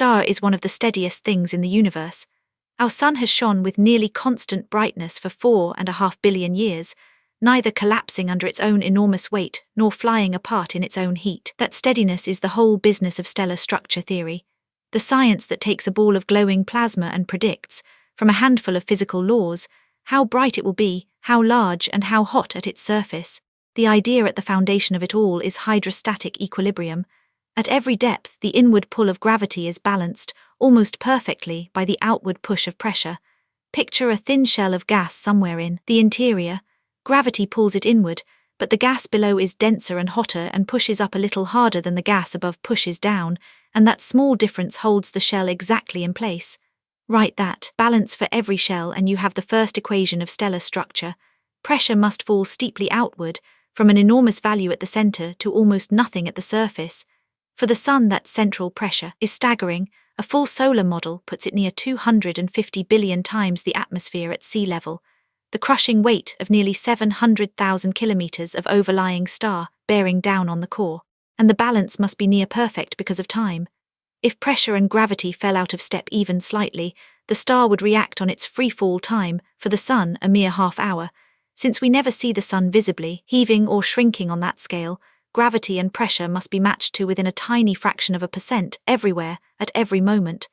star is one of the steadiest things in the universe. Our sun has shone with nearly constant brightness for 4.5 billion years, neither collapsing under its own enormous weight nor flying apart in its own heat. That steadiness is the whole business of stellar structure theory, the science that takes a ball of glowing plasma and predicts, from a handful of physical laws, how bright it will be, how large and how hot at its surface. The idea at the foundation of it all is hydrostatic equilibrium. At every depth, the inward pull of gravity is balanced, almost perfectly, by the outward push of pressure. Picture a thin shell of gas somewhere in the interior. Gravity pulls it inward, but the gas below is denser and hotter and pushes up a little harder than the gas above pushes down, and that small difference holds the shell exactly in place. Write that balance for every shell and you have the first equation of stellar structure. Pressure must fall steeply outward, from an enormous value at the center to almost nothing at the surface. For the sun, that central pressure is staggering. A full solar model puts it near 250 billion times the atmosphere at sea level. The crushing weight of nearly 700,000 kilometers of overlying star bearing down on the core. And the balance must be near perfect because of time. If pressure and gravity fell out of step even slightly, the star would react on its free-fall time, for the sun a mere half hour. Since we never see the sun visibly heaving or shrinking on that scale, gravity and pressure must be matched to within a tiny fraction of a percent everywhere, at every moment.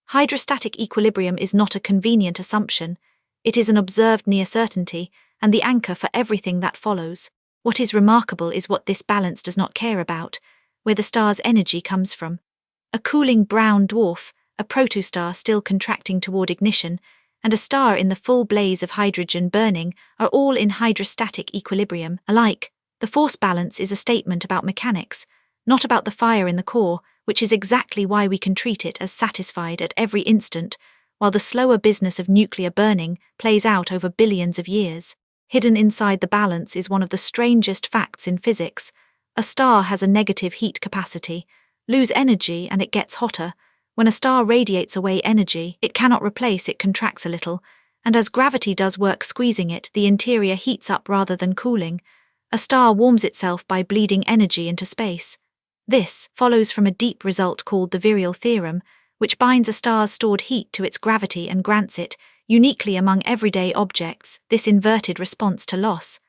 Hydrostatic equilibrium is not a convenient assumption. It is an observed near certainty, and the anchor for everything that follows. What is remarkable is what this balance does not care about, where the star's energy comes from. A cooling brown dwarf, a protostar still contracting toward ignition, and a star in the full blaze of hydrogen burning are all in hydrostatic equilibrium alike. The force balance is a statement about mechanics, not about the fire in the core, which is exactly why we can treat it as satisfied at every instant, while the slower business of nuclear burning plays out over billions of years. Hidden inside the balance is one of the strangest facts in physics. A star has a negative heat capacity. Lose energy and it gets hotter. When a star radiates away energy it cannot replace, it contracts a little, and as gravity does work squeezing it, the interior heats up rather than cooling. A star warms itself by bleeding energy into space. This follows from a deep result called the virial theorem, which binds a star's stored heat to its gravity and grants it, uniquely among everyday objects, this inverted response to loss.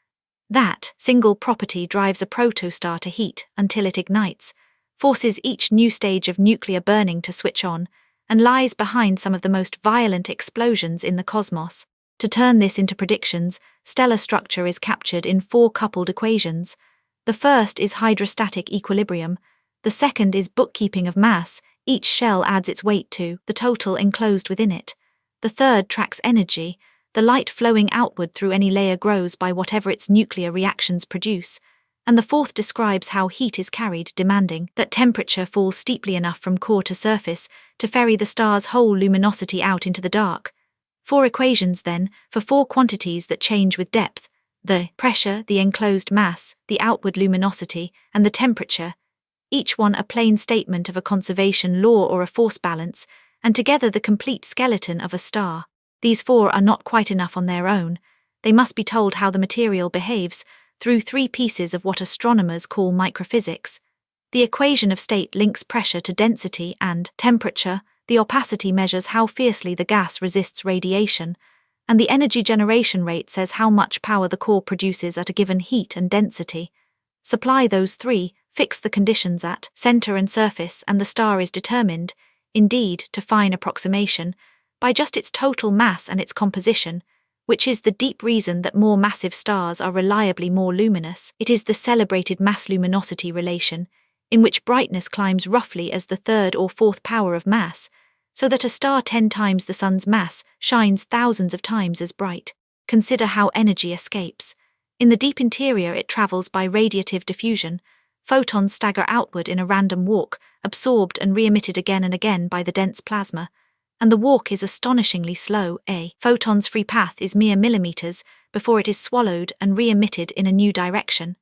That single property drives a protostar to heat until it ignites, forces each new stage of nuclear burning to switch on, and lies behind some of the most violent explosions in the cosmos. To turn this into predictions, stellar structure is captured in 4 coupled equations. The first is hydrostatic equilibrium. The second is bookkeeping of mass. Each shell adds its weight to the total enclosed within it. The third tracks energy. The light flowing outward through any layer grows by whatever its nuclear reactions produce. And the fourth describes how heat is carried, demanding that temperature falls steeply enough from core to surface to ferry the star's whole luminosity out into the dark. 4 equations, then, for 4 quantities that change with depth: the pressure, the enclosed mass, the outward luminosity, and the temperature, each one a plain statement of a conservation law or a force balance, and together the complete skeleton of a star. These 4 are not quite enough on their own. They must be told how the material behaves, through 3 pieces of what astronomers call microphysics. The equation of state links pressure to density and temperature, the opacity measures how fiercely the gas resists radiation, and the energy generation rate says how much power the core produces at a given heat and density. Supply those 3, fix the conditions at center and surface, and the star is determined, indeed to fine approximation, by just its total mass and its composition, which is the deep reason that more massive stars are reliably more luminous. It is the celebrated mass-luminosity relation, in which brightness climbs roughly as the 3rd or 4th power of mass, so that a star 10 times the sun's mass shines thousands of times as bright. Consider how energy escapes. In the deep interior it travels by radiative diffusion. Photons stagger outward in a random walk, absorbed and re-emitted again and again by the dense plasma. And the walk is astonishingly slow. A photon's free path is mere millimeters before it is swallowed and re-emitted in a new direction.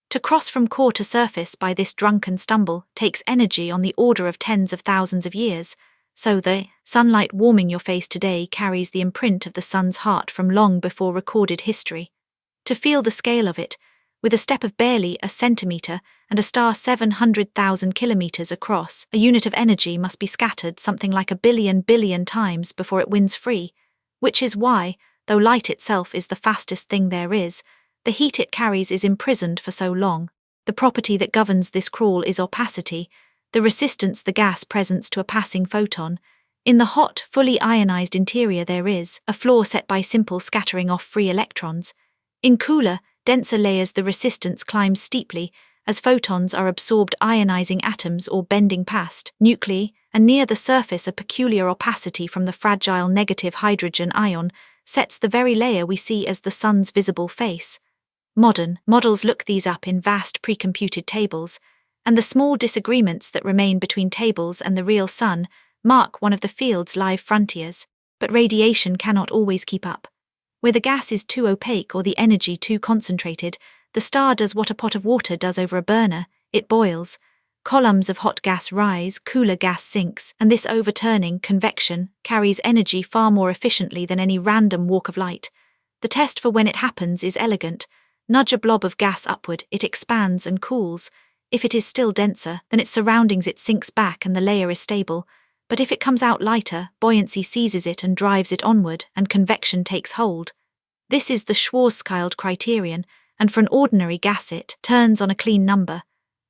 To cross from core to surface by this drunken stumble takes energy on the order of tens of thousands of years, so the sunlight warming your face today carries the imprint of the sun's heart from long before recorded history. To feel the scale of it, with a step of barely a centimeter and a star 700,000 kilometers across, a unit of energy must be scattered something like a billion times before it wins free, which is why, though light itself is the fastest thing there is, the heat it carries is imprisoned for so long. The property that governs this crawl is opacity, the resistance the gas presents to a passing photon. In the hot, fully ionized interior there is a flaw set by simple scattering off free electrons. In cooler, denser layers the resistance climbs steeply as photons are absorbed ionizing atoms or bending past nuclei, and near the surface a peculiar opacity from the fragile negative hydrogen ion sets the very layer we see as the sun's visible face. Modern models look these up in vast pre-computed tables, and the small disagreements that remain between tables and the real sun mark one of the field's live frontiers. But radiation cannot always keep up. Where the gas is too opaque or the energy too concentrated, the star does what a pot of water does over a burner: it boils. Columns of hot gas rise, cooler gas sinks, and this overturning, convection, carries energy far more efficiently than any random walk of light. The test for when it happens is elegant. Nudge a blob of gas upward, it expands and cools. If it is still denser, then its surroundings it sinks back and the layer is stable. But if it comes out lighter, buoyancy seizes it and drives it onward, and convection takes hold. This is the Schwarzschild criterion, and for an ordinary gas it turns on a clean number.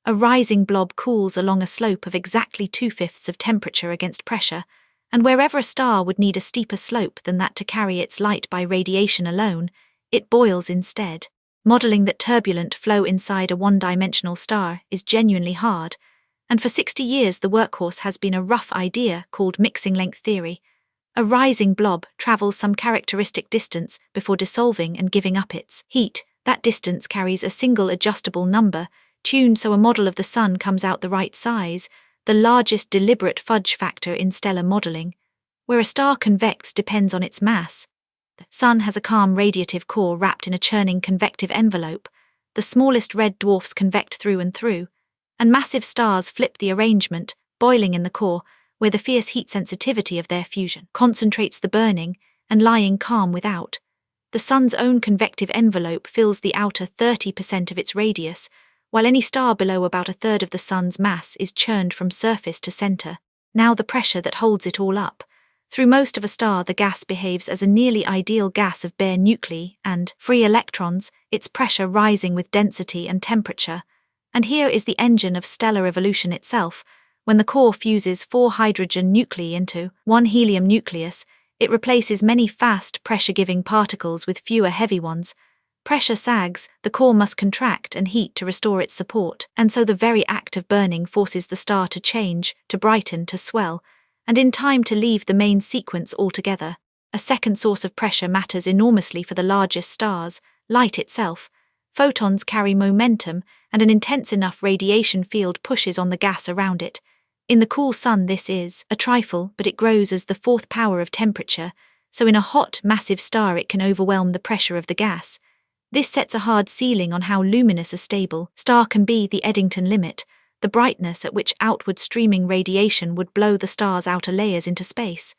A rising blob cools along a slope of exactly 2/5 of temperature against pressure, and wherever a star would need a steeper slope than that to carry its light by radiation alone, it boils instead. Modeling that turbulent flow inside a one-dimensional star is genuinely hard, and for 60 years the workhorse has been a rough idea called mixing length theory. A rising blob travels some characteristic distance before dissolving and giving up its heat. That distance carries a single adjustable number, tuned so a model of the sun comes out the right size, the largest deliberate fudge factor in stellar modeling. Where a star convects depends on its mass. The sun has a calm radiative core wrapped in a churning convective envelope. The smallest red dwarfs convect through and through, and massive stars flip the arrangement, boiling in the core, where the fierce heat sensitivity of their fusion concentrates the burning, and lying calm without. The sun's own convective envelope fills the outer 30% of its radius, while any star below about a third of the sun's mass is churned from surface to center. Now the pressure that holds it all up. Through most of a star the gas behaves as a nearly ideal gas of bare nuclei and free electrons, its pressure rising with density and temperature. And here is the engine of stellar evolution itself. When the core fuses 4 hydrogen nuclei into 1 helium nucleus, it replaces many fast, pressure-giving particles with fewer heavy ones. Pressure sags, the core must contract and heat to restore its support, and so the very act of burning forces the star to change, to brighten, to swell, and in time to leave the main sequence altogether. A second source of pressure matters enormously for the largest stars: light itself. Photons carry momentum, and an intense enough radiation field pushes on the gas around it. In the cool sun this is a trifle, but it grows as the 4th power of temperature, so in a hot, massive star it can overwhelm the pressure of the gas. This sets a hard ceiling on how luminous a stable star can be, the Eddington limit, the brightness at which outward streaming radiation would blow the star's outer layers into space.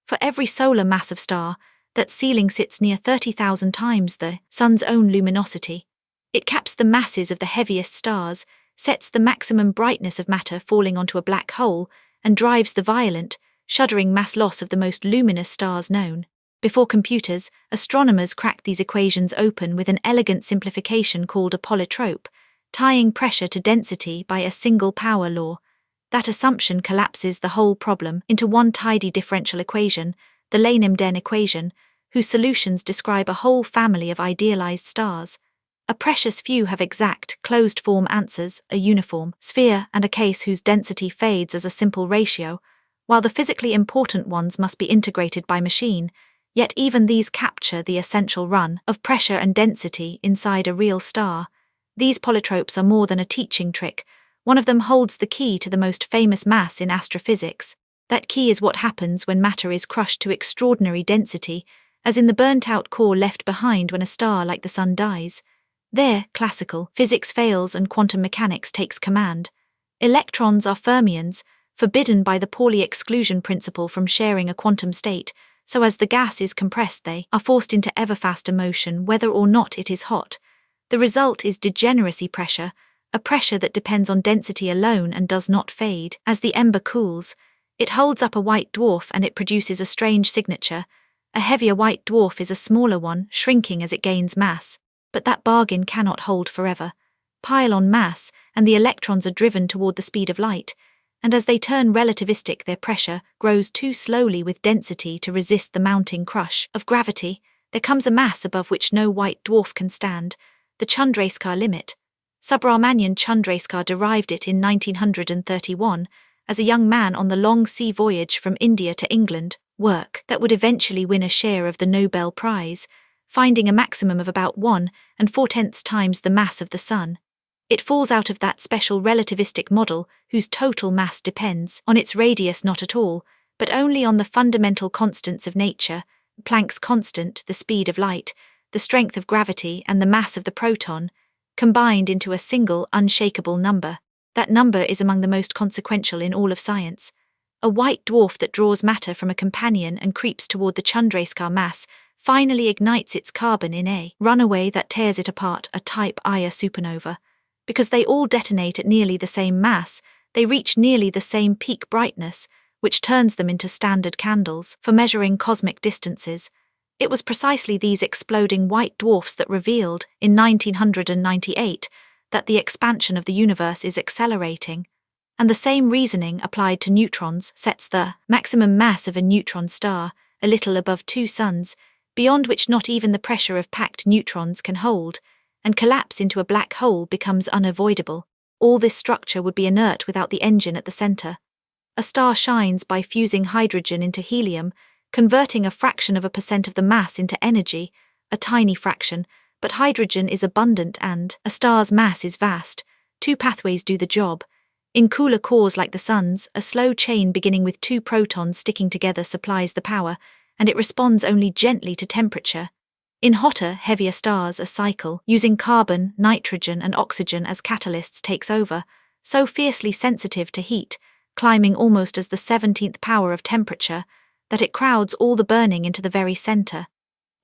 For every solar massive star, that ceiling sits near 30,000 times the sun's own luminosity. It caps the masses of the heaviest stars, sets the maximum brightness of matter falling onto a black hole, and drives the violent, shuddering mass loss of the most luminous stars known. Before computers, astronomers cracked these equations open with an elegant simplification called a polytrope, tying pressure to density by a single power law. That assumption collapses the whole problem into one tidy differential equation, the Lane-Emden equation, whose solutions describe a whole family of idealized stars. A precious few have exact, closed-form answers, a uniform sphere and a case whose density fades as a simple ratio, while the physically important ones must be integrated by machine, yet even these capture the essential run of pressure and density inside a real star. These polytropes are more than a teaching trick. One of them holds the key to the most famous mass in astrophysics. That key is what happens when matter is crushed to extraordinary density, as in the burnt-out core left behind when a star like the sun dies. There, classical physics fails and quantum mechanics takes command. Electrons are fermions, forbidden by the Pauli exclusion principle from sharing a quantum state, so as the gas is compressed they are forced into ever faster motion whether or not it is hot. The result is degeneracy pressure, a pressure that depends on density alone and does not fade. As the ember cools, it holds up a white dwarf and it produces a strange signature. A heavier white dwarf is a smaller one, shrinking as it gains mass. But that bargain cannot hold forever. Pile on mass, and the electrons are driven toward the speed of light, and as they turn relativistic, their pressure grows too slowly with density to resist the mounting crush of gravity. There comes a mass above which no white dwarf can stand, the Chandrasekhar limit. Subrahmanyan Chandrasekhar derived it in 1931 as a young man on the long sea voyage from India to England, work that would eventually win a share of the Nobel Prize, finding a maximum of about 1.4 times the mass of the Sun. It falls out of that special relativistic model whose total mass depends on its radius not at all, but only on the fundamental constants of nature, Planck's constant, the speed of light, the strength of gravity and the mass of the proton, combined into a single unshakable number. That number is among the most consequential in all of science. A white dwarf that draws matter from a companion and creeps toward the Chandrasekhar mass finally ignites its carbon in a runaway that tears it apart, a type Ia supernova. Because they all detonate at nearly the same mass, they reach nearly the same peak brightness, which turns them into standard candles for measuring cosmic distances. It was precisely these exploding white dwarfs that revealed, in 1998, that the expansion of the universe is accelerating. And the same reasoning applied to neutrons sets the maximum mass of a neutron star a little above 2 suns, beyond which not even the pressure of packed neutrons can hold, and collapse into a black hole becomes unavoidable. All this structure would be inert without the engine at the center. A star shines by fusing hydrogen into helium, converting a fraction of a percent of the mass into energy, a tiny fraction, but hydrogen is abundant and a star's mass is vast. 2 pathways do the job. In cooler cores like the Sun's, a slow chain beginning with 2 protons sticking together supplies the power, and it responds only gently to temperature. In hotter, heavier stars, a cycle, using carbon, nitrogen and oxygen as catalysts takes over, so fiercely sensitive to heat, climbing almost as the 17th power of temperature, that it crowds all the burning into the very center.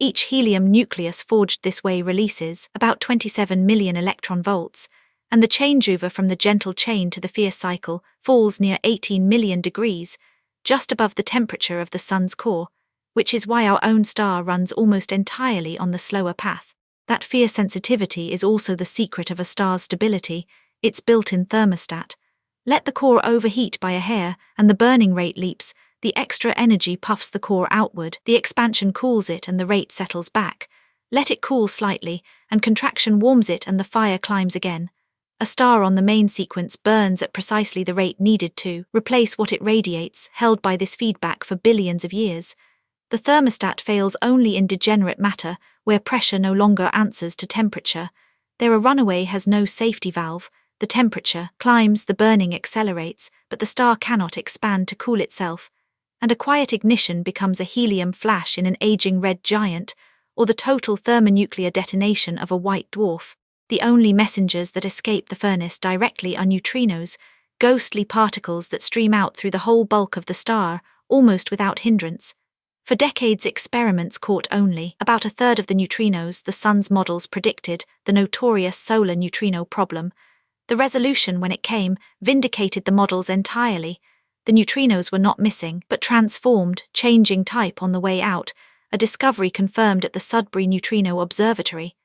Each helium nucleus forged this way releases about 27 million electron volts, and the changeover from the gentle chain to the fierce cycle falls near 18 million degrees, just above the temperature of the Sun's core, which is why our own star runs almost entirely on the slower path. That fierce sensitivity is also the secret of a star's stability, its built-in thermostat. Let the core overheat by a hair, and the burning rate leaps. The extra energy puffs the core outward, the expansion cools it and the rate settles back. Let it cool slightly, and contraction warms it and the fire climbs again. A star on the main sequence burns at precisely the rate needed to replace what it radiates, held by this feedback for billions of years. The thermostat fails only in degenerate matter, where pressure no longer answers to temperature. There a runaway has no safety valve. The temperature climbs, the burning accelerates, but the star cannot expand to cool itself, and a quiet ignition becomes a helium flash in an aging red giant, or the total thermonuclear detonation of a white dwarf. The only messengers that escape the furnace directly are neutrinos, ghostly particles that stream out through the whole bulk of the star, almost without hindrance. For decades, experiments caught only about a third of the neutrinos the Sun's models predicted, the notorious solar neutrino problem. The resolution, when it came, vindicated the models entirely. The neutrinos were not missing, but transformed, changing type on the way out, a discovery confirmed at the Sudbury Neutrino Observatory.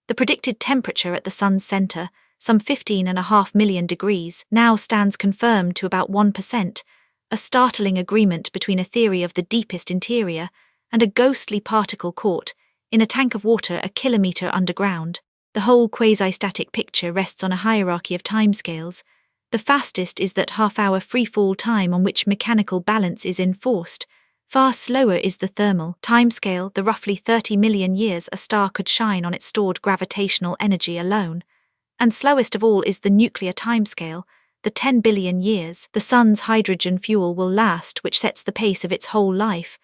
The predicted temperature at the Sun's center, some 15.5 million degrees, now stands confirmed to about 1%, a startling agreement between a theory of the deepest interior and a ghostly particle caught in a tank of water a kilometer underground. The whole quasi-static picture rests on a hierarchy of timescales. The fastest is that half-hour free-fall time on which mechanical balance is enforced. Far slower is the thermal timescale, the roughly 30 million years a star could shine on its stored gravitational energy alone. And slowest of all is the nuclear timescale, the 10 billion years the Sun's hydrogen fuel will last, which sets the pace of its whole life.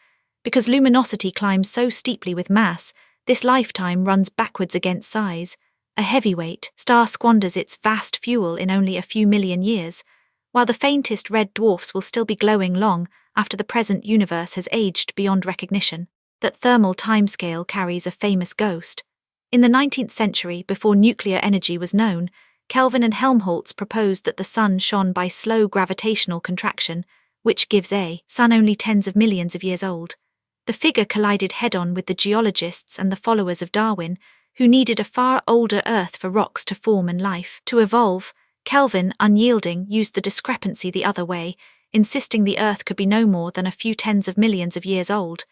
Because luminosity climbs so steeply with mass, this lifetime runs backwards against size. A heavyweight star squanders its vast fuel in only a few million years, while the faintest red dwarfs will still be glowing long after the present universe has aged beyond recognition. That thermal timescale carries a famous ghost. In the 19th century, before nuclear energy was known, Kelvin and Helmholtz proposed that the Sun shone by slow gravitational contraction, which gives a Sun only tens of millions of years old. The figure collided head-on with the geologists and the followers of Darwin, who needed a far older Earth for rocks to form and life to evolve. Kelvin, unyielding, used the discrepancy the other way, insisting the Earth could be no more than a few tens of millions of years old.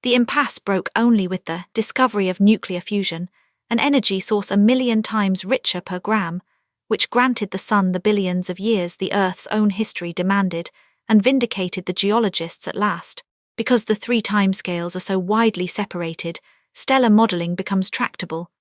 The impasse broke only with the discovery of nuclear fusion, an energy source 1,000,000 times richer per gram, which granted the Sun the billions of years the Earth's own history demanded, and vindicated the geologists at last. Because the three timescales are so widely separated, stellar modeling becomes tractable.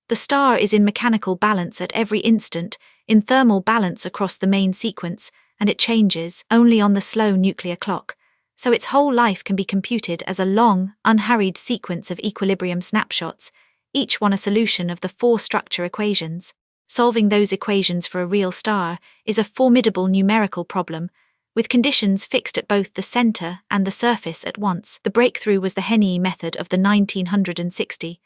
The star is in mechanical balance at every instant, in thermal balance across the main sequence, and it changes only on the slow nuclear clock, so its whole life can be computed as a long, unhurried sequence of equilibrium snapshots, each one a solution of the four structure equations. Solving those equations for a real star is a formidable numerical problem, with conditions fixed at both the center and the surface at once. The breakthrough was the Henny method of the 1960,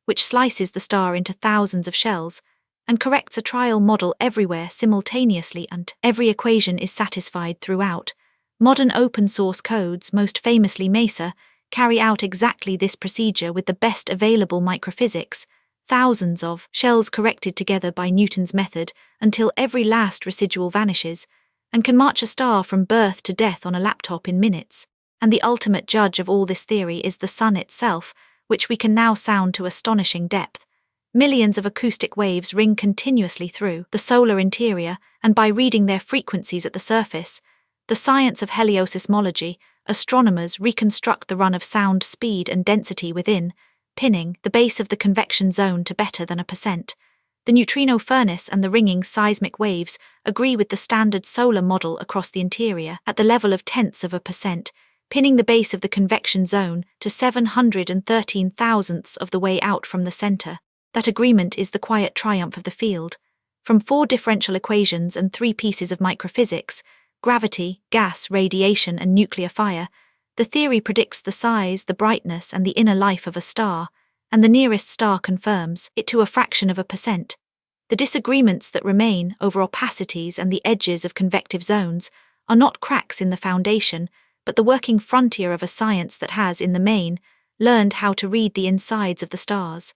which slices the star into thousands of shells and corrects a trial model everywhere simultaneously, and every equation is satisfied throughout. Modern open-source codes, most famously MESA, carry out exactly this procedure with the best available microphysics, thousands of shells corrected together by Newton's method until every last residual vanishes, and can march a star from birth to death on a laptop in minutes. And the ultimate judge of all this theory is the Sun itself, which we can now sound to astonishing depth. Millions of acoustic waves ring continuously through the solar interior, and by reading their frequencies at the surface, the science of helioseismology, astronomers reconstruct the run of sound speed and density within, pinning the base of the convection zone to better than 1%. The neutrino furnace and the ringing seismic waves agree with the standard solar model across the interior at the level of tenths of 1%, pinning the base of the convection zone to 713 thousandths of the way out from the center. That agreement is the quiet triumph of the field. From 4 differential equations and 3 pieces of microphysics, gravity, gas, radiation, and nuclear fire, the theory predicts the size, the brightness, and the inner life of a star, and the nearest star confirms it to a fraction of 1%. The disagreements that remain over opacities and the edges of convective zones are not cracks in the foundation, but the working frontier of a science that has, in the main, learned how to read the insides of the stars.